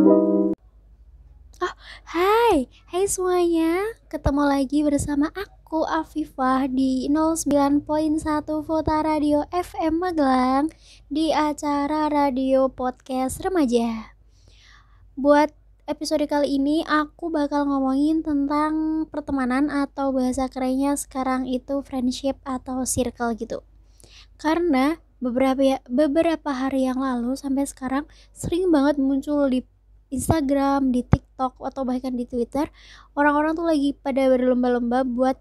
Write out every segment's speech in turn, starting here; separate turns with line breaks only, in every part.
Oh, hai semuanya. Ketemu lagi bersama aku Afifah di 09.1 Vota Radio FM Magelang di acara Radio Podcast Remaja. Buat episode kali ini aku bakal ngomongin tentang pertemanan atau bahasa kerennya sekarang itu friendship atau circle gitu. Karena beberapa hari yang lalu sampai sekarang sering banget muncul di Instagram, di TikTok, atau bahkan di Twitter, orang-orang tuh lagi pada berlomba-lomba buat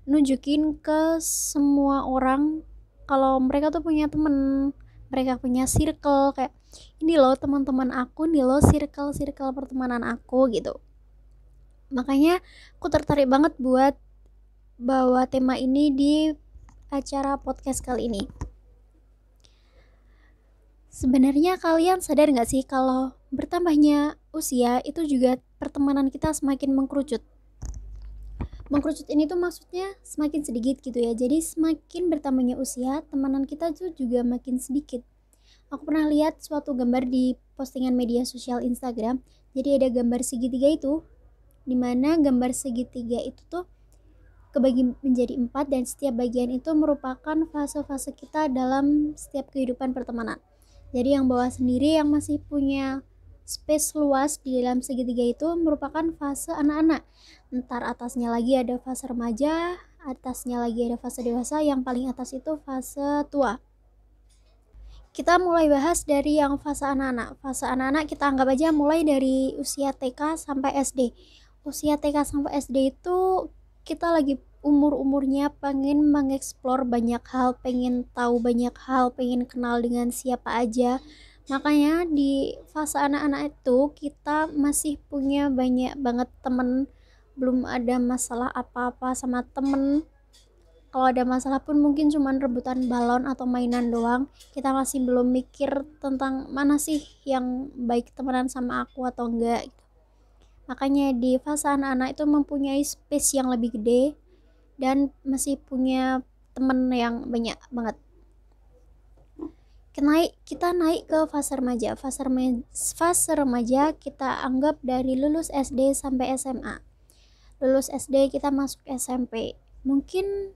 nunjukin ke semua orang kalau mereka tuh punya temen, mereka punya circle, kayak ini loh teman-teman aku, nih loh circle pertemanan aku gitu. Makanya aku tertarik banget buat bawa tema ini di acara podcast kali ini. Sebenarnya kalian sadar gak sih kalau bertambahnya usia itu juga pertemanan kita semakin mengkerucut. Mengkerucut ini tuh maksudnya semakin sedikit gitu ya. Jadi semakin bertambahnya usia, temanan kita tuh juga makin sedikit. Aku pernah lihat suatu gambar di postingan media sosial Instagram. Jadi ada gambar segitiga itu, dimana gambar segitiga itu tuh kebagi menjadi 4 dan setiap bagian itu merupakan fase-fase kita dalam setiap kehidupan pertemanan. Jadi yang bawah sendiri yang masih punya space luas di dalam segitiga itu merupakan fase anak-anak. Ntar atasnya lagi ada fase remaja, atasnya lagi ada fase dewasa, yang paling atas itu fase tua. Kita mulai bahas dari yang fase anak-anak. Fase anak-anak kita anggap aja mulai dari usia TK sampai SD. Usia TK sampai SD itu kita lagi umurnya pengen mengeksplor banyak hal, pengen tahu banyak hal, pengen kenal dengan siapa aja. Makanya di fase anak-anak itu kita masih punya banyak banget temen, belum ada masalah apa-apa sama temen. Kalau ada masalah pun mungkin cuma rebutan balon atau mainan doang. Kita masih belum mikir tentang mana sih yang baik temenan sama aku atau enggak. Makanya di fase anak-anak itu mempunyai space yang lebih gede dan masih punya temen yang banyak banget. Kita naik ke fase remaja. Fase remaja kita anggap dari lulus SD sampai SMA. Lulus SD kita masuk SMP. Mungkin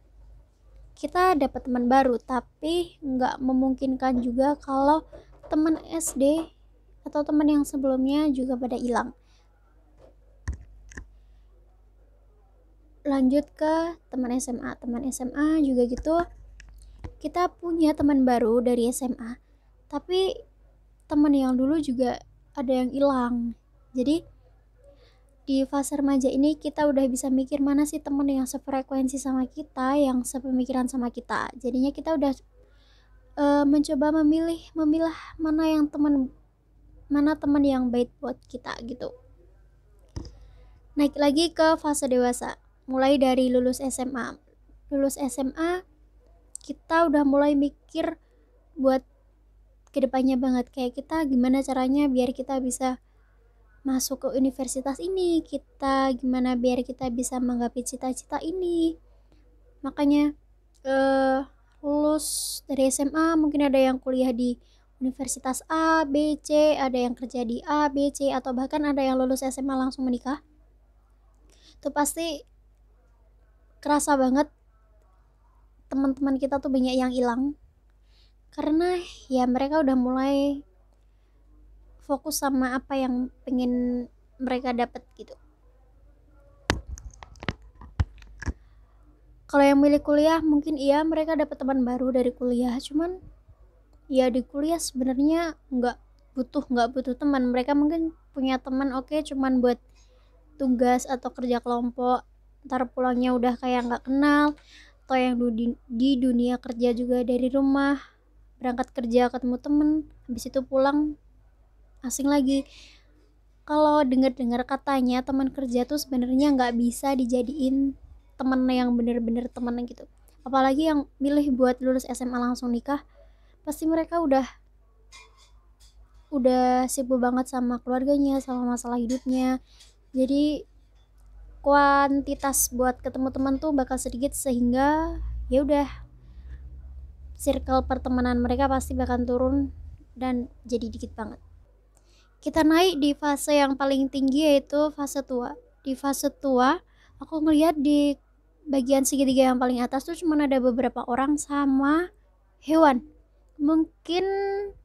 kita dapat teman baru, tapi nggak memungkinkan juga kalau teman SD atau teman yang sebelumnya juga pada hilang. Lanjut ke teman SMA juga gitu, kita punya teman baru dari SMA, tapi teman yang dulu juga ada yang hilang. Jadi di fase remaja ini kita udah bisa mikir mana sih teman yang sefrekuensi sama kita, yang sepemikiran sama kita. Jadinya kita udah mencoba memilah mana teman yang baik buat kita gitu. Naik lagi ke fase dewasa. Mulai dari lulus SMA kita udah mulai mikir buat kedepannya banget, kayak kita gimana caranya biar kita bisa masuk ke universitas ini, kita gimana biar kita bisa menggapai cita-cita ini. Makanya lulus dari SMA mungkin ada yang kuliah di universitas A, B, C, ada yang kerja di A, B, C, atau bahkan ada yang lulus SMA langsung menikah. Itu pasti kerasa banget teman-teman kita tuh banyak yang hilang karena ya mereka udah mulai fokus sama apa yang pengen mereka dapat gitu. Kalau yang milih kuliah mungkin iya mereka dapat teman baru dari kuliah, cuman ya di kuliah sebenarnya nggak butuh teman. Mereka mungkin punya teman cuman buat tugas atau kerja kelompok, ntar pulangnya udah kayak nggak kenal. Atau yang di dunia kerja juga dari rumah, berangkat kerja ketemu temen, habis itu pulang asing lagi. Kalau dengar katanya teman kerja tuh sebenarnya nggak bisa dijadiin temen yang bener-bener temen gitu. Apalagi yang milih buat lulus SMA langsung nikah, pasti mereka udah sibuk banget sama keluarganya, sama masalah hidupnya. Jadi kuantitas buat ketemu teman tuh bakal sedikit, sehingga ya udah circle pertemanan mereka pasti bakal turun dan jadi dikit banget. kita naik di fase yang paling tinggi, yaitu fase tua. Di fase tua aku ngelihat di bagian segitiga yang paling atas tuh cuma ada beberapa orang sama hewan. Mungkin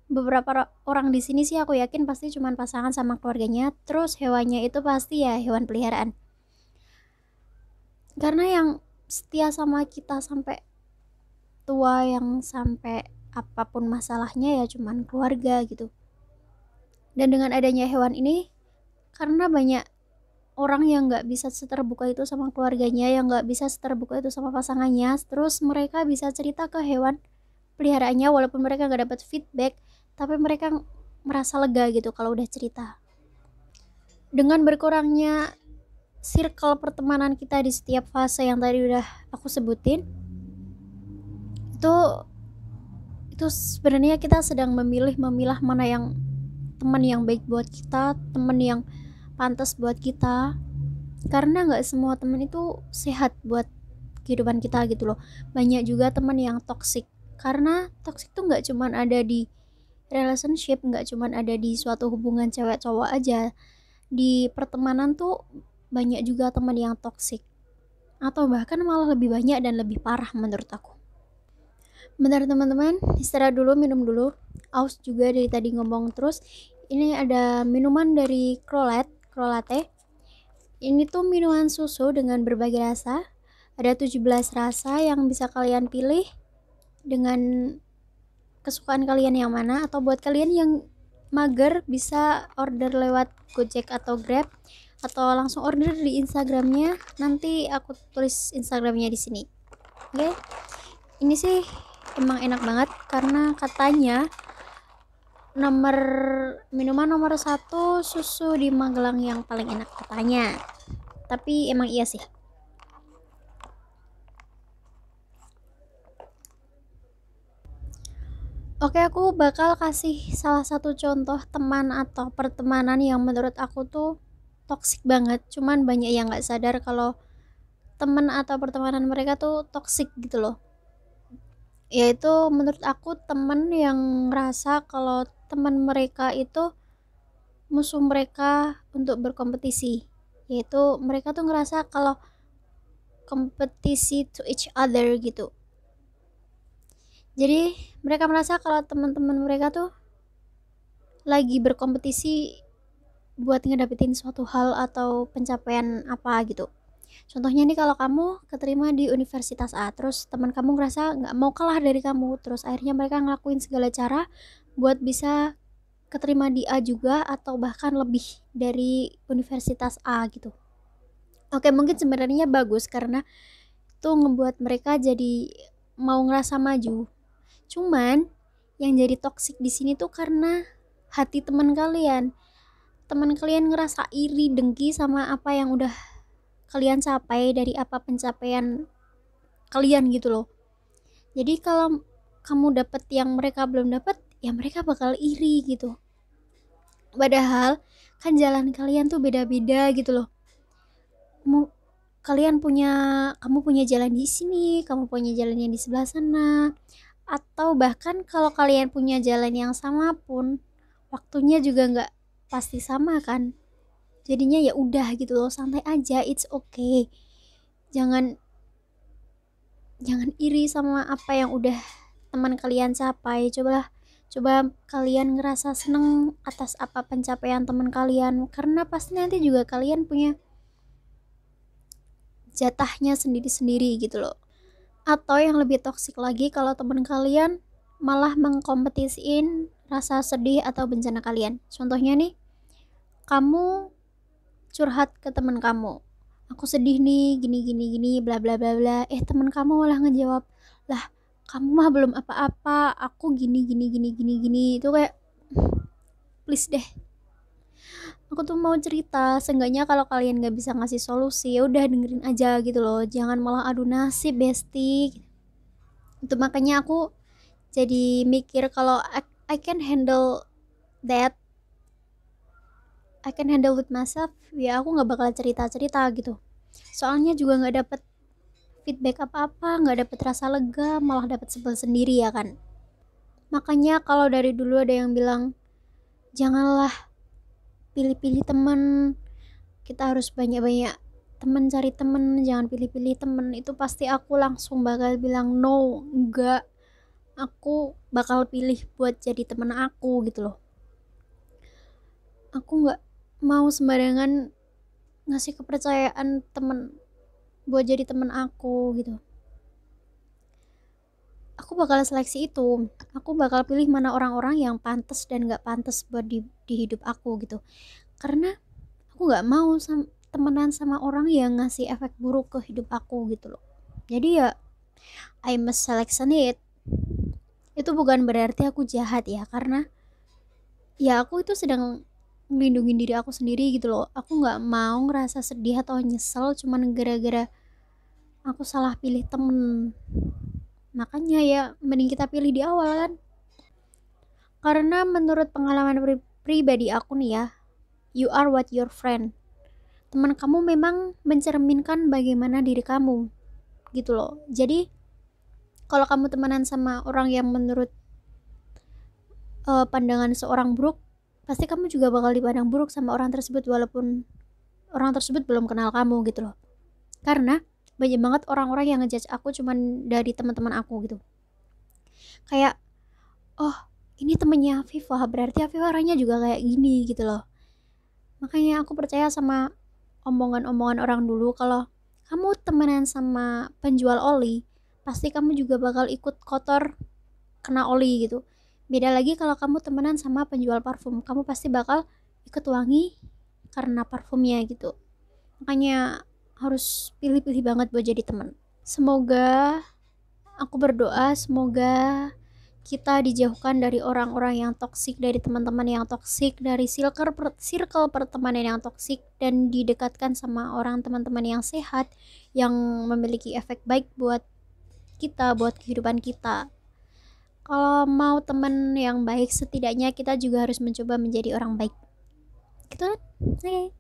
beberapa orang di sini sih aku yakin pasti cuma pasangan sama keluarganya, terus hewannya itu pasti ya hewan peliharaan. Karena yang setia sama kita sampai tua, yang sampai apapun masalahnya ya cuman keluarga gitu. Dan dengan adanya hewan ini, karena banyak orang yang nggak bisa seterbuka itu sama keluarganya, yang nggak bisa seterbuka itu sama pasangannya, terus mereka bisa cerita ke hewan peliharaannya, walaupun mereka nggak dapat feedback, tapi mereka merasa lega gitu kalau udah cerita. Dengan berkurangnya circle pertemanan kita di setiap fase yang tadi udah aku sebutin, itu sebenarnya kita sedang memilah mana yang teman yang baik buat kita, teman yang pantas buat kita. Karena nggak semua teman itu sehat buat kehidupan kita gitu loh. Banyak juga teman yang toxic. Karena toxic tuh nggak cuman ada di relationship, nggak cuman ada di suatu hubungan cewek cowok aja. Di pertemanan tuh banyak juga teman yang toxic. Atau bahkan malah lebih banyak dan lebih parah menurut aku. Bentar teman-teman, istirahat dulu, minum dulu. Aus juga dari tadi ngomong terus. Ini ada minuman dari Crolate. Ini tuh minuman susu dengan berbagai rasa. Ada 17 rasa yang bisa kalian pilih dengan kesukaan kalian yang mana. Atau buat kalian yang mager bisa order lewat Gojek atau Grab, atau langsung order di Instagramnya. Nanti aku tulis Instagramnya di sini. Oke? Ini sih emang enak banget karena katanya minuman nomor 1 susu di Magelang yang paling enak katanya. Tapi emang iya sih. Oke, aku bakal kasih salah satu contoh teman atau pertemanan yang menurut aku tuh toksik banget. Cuman banyak yang gak sadar kalau teman atau pertemanan mereka tuh toksik gitu loh. Yaitu menurut aku temen yang ngerasa kalau teman mereka itu musuh mereka untuk berkompetisi. Yaitu mereka tuh ngerasa kalau kompetisi to each other gitu. Jadi mereka merasa kalau teman-teman mereka tuh lagi berkompetisi buat ngedapetin suatu hal atau pencapaian apa gitu. Contohnya nih, kalau kamu keterima di Universitas A, terus teman kamu ngerasa nggak mau kalah dari kamu, terus akhirnya mereka ngelakuin segala cara buat bisa keterima di A juga, atau bahkan lebih dari Universitas A gitu. Oke, mungkin sebenarnya bagus karena itu ngebuat mereka jadi mau ngerasa maju. Cuman yang jadi toksik di sini tuh karena hati teman kalian. Teman kalian ngerasa iri, dengki sama apa yang udah kalian capai, dari apa pencapaian kalian gitu loh. Jadi kalau kamu dapet yang mereka belum dapet, ya mereka bakal iri gitu. Padahal kan jalan kalian tuh beda-beda gitu loh. Kamu punya jalan di sini, kamu punya jalan yang di sebelah sana, atau bahkan kalau kalian punya jalan yang sama pun waktunya juga nggak pasti sama kan. Jadinya ya udah gitu loh, santai aja, it's okay. Jangan iri sama apa yang udah teman kalian capai. Coba kalian ngerasa seneng atas apa pencapaian teman kalian, karena pasti nanti juga kalian punya jatahnya sendiri-sendiri gitu loh. Atau yang lebih toksik lagi, kalau teman kalian malah mengkompetisiin rasa sedih atau bencana kalian. Contohnya nih, kamu curhat ke teman kamu, aku sedih nih, gini bla bla bla bla. Teman kamu malah ngejawab, lah kamu mah belum apa-apa, aku gini. Itu kayak, please deh, aku tuh mau cerita. Seenggaknya kalau kalian gak bisa ngasih solusi, ya udah dengerin aja gitu loh, jangan malah adu nasib bestie. Itu makanya aku jadi mikir kalau I can handle that, I can handle with myself, ya aku gak bakal cerita gitu. Soalnya juga gak dapet feedback apa-apa, gak dapet rasa lega, malah dapet sebel sendiri ya kan. Makanya kalau dari dulu ada yang bilang, janganlah pilih-pilih teman, kita harus banyak-banyak teman, cari teman, jangan pilih-pilih teman. Itu pasti aku langsung bakal bilang no, enggak, aku bakal pilih buat jadi teman aku gitu loh. Aku nggak mau sembarangan ngasih kepercayaan temen buat jadi temen aku gitu. Aku bakal seleksi itu, aku bakal pilih mana orang-orang yang pantas dan nggak pantas buat di hidup aku gitu. Karena aku nggak mau temenan sama orang yang ngasih efek buruk ke hidup aku gitu loh. Jadi ya I must selection it. Itu bukan berarti aku jahat ya, karena ya aku itu sedang melindungi diri aku sendiri gitu loh. Aku nggak mau ngerasa sedih atau nyesel cuman gara-gara aku salah pilih temen. Makanya ya mending kita pilih di awal kan. Karena menurut pengalaman pribadi aku nih ya, you are what your friend. Teman kamu memang mencerminkan bagaimana diri kamu gitu loh. Jadi kalau kamu temenan sama orang yang menurut pandangan seorang buruk, pasti kamu juga bakal dipandang buruk sama orang tersebut walaupun orang tersebut belum kenal kamu gitu loh. Karena banyak banget orang-orang yang ngejudge aku cuman dari teman-teman aku gitu. Kayak, oh ini temennya Afifah, berarti Afifah orangnya juga kayak gini gitu loh. Makanya aku percaya sama omongan-omongan orang dulu, kalau kamu temenan sama penjual oli, pasti kamu juga bakal ikut kotor kena oli gitu. Beda lagi kalau kamu temenan sama penjual parfum, kamu pasti bakal ikut wangi karena parfumnya gitu. Makanya harus pilih-pilih banget buat jadi teman. Semoga, aku berdoa semoga kita dijauhkan dari orang-orang yang toksik, dari teman-teman yang toksik, dari circle pertemanan yang toksik, dan didekatkan sama orang teman-teman yang sehat yang memiliki efek baik buat kita, buat kehidupan kita. Kalau mau teman yang baik, setidaknya kita juga harus mencoba menjadi orang baik. Gitu kan? Oke.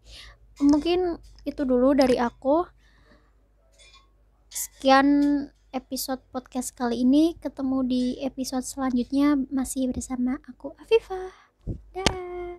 Mungkin itu dulu dari aku. Sekian episode podcast kali ini. Ketemu di episode selanjutnya masih bersama aku Afifah. Dah.